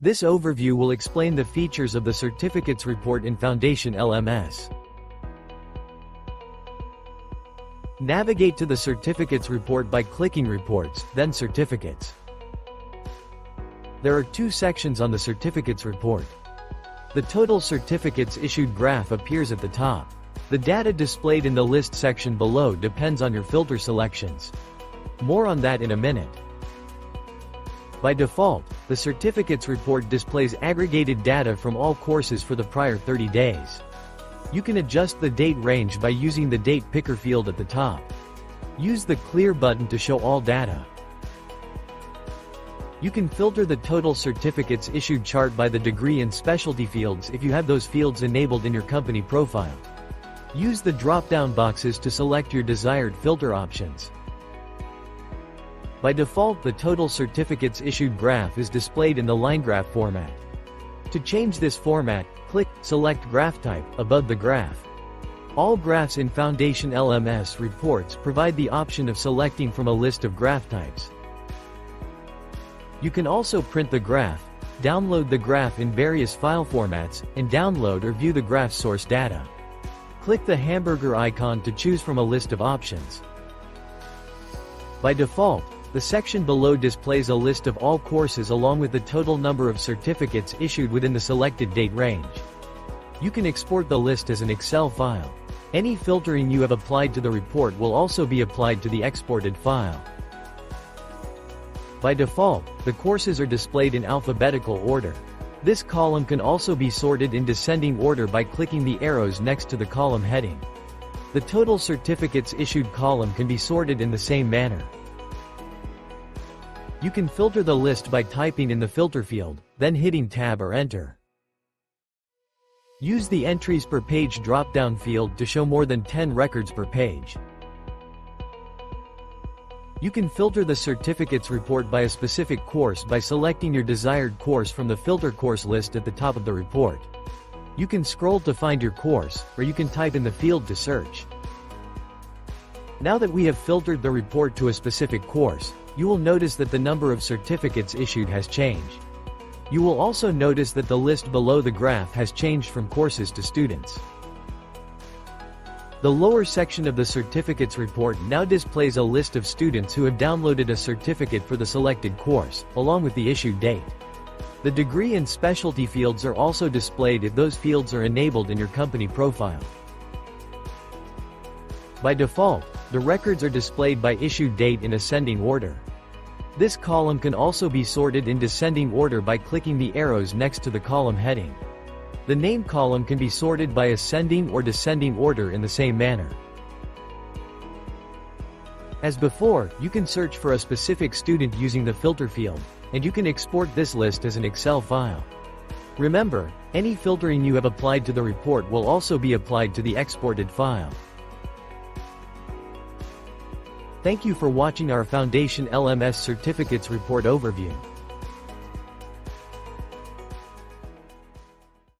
This overview will explain the features of the certificates report in Foundation LMS. Navigate to the certificates report by clicking Reports, then Certificates. There are two sections on the certificates report. The total certificates issued graph appears at the top. The data displayed in the list section below depends on your filter selections. More on that in a minute. By default, the certificates report displays aggregated data from all courses for the prior 30 days. You can adjust the date range by using the date picker field at the top. Use the Clear button to show all data. You can filter the total certificates issued chart by the degree and specialty fields if you have those fields enabled in your company profile. Use the drop-down boxes to select your desired filter options. By default, the total certificates issued graph is displayed in the line graph format. To change this format, click Select Graph Type above the graph. All graphs in Foundation LMS reports provide the option of selecting from a list of graph types. You can also print the graph, download the graph in various file formats, and download or view the graph's source data. Click the hamburger icon to choose from a list of options. By default, the section below displays a list of all courses along with the total number of certificates issued within the selected date range. You can export the list as an Excel file. Any filtering you have applied to the report will also be applied to the exported file. By default, the courses are displayed in alphabetical order. This column can also be sorted in descending order by clicking the arrows next to the column heading. The total certificates issued column can be sorted in the same manner. You can filter the list by typing in the filter field, then hitting Tab or Enter. Use the Entries per Page drop-down field to show more than 10 records per page. You can filter the certificates report by a specific course by selecting your desired course from the filter course list at the top of the report. You can scroll to find your course, or you can type in the field to search. Now that we have filtered the report to a specific course, you will notice that the number of certificates issued has changed. You will also notice that the list below the graph has changed from courses to students. The lower section of the certificates report now displays a list of students who have downloaded a certificate for the selected course, along with the issued date. The degree and specialty fields are also displayed if those fields are enabled in your company profile. By default, the records are displayed by issue date in ascending order. This column can also be sorted in descending order by clicking the arrows next to the column heading. The name column can be sorted by ascending or descending order in the same manner. As before, you can search for a specific student using the filter field, and you can export this list as an Excel file. Remember, any filtering you have applied to the report will also be applied to the exported file. Thank you for watching our Foundation LMS Certificates Report overview.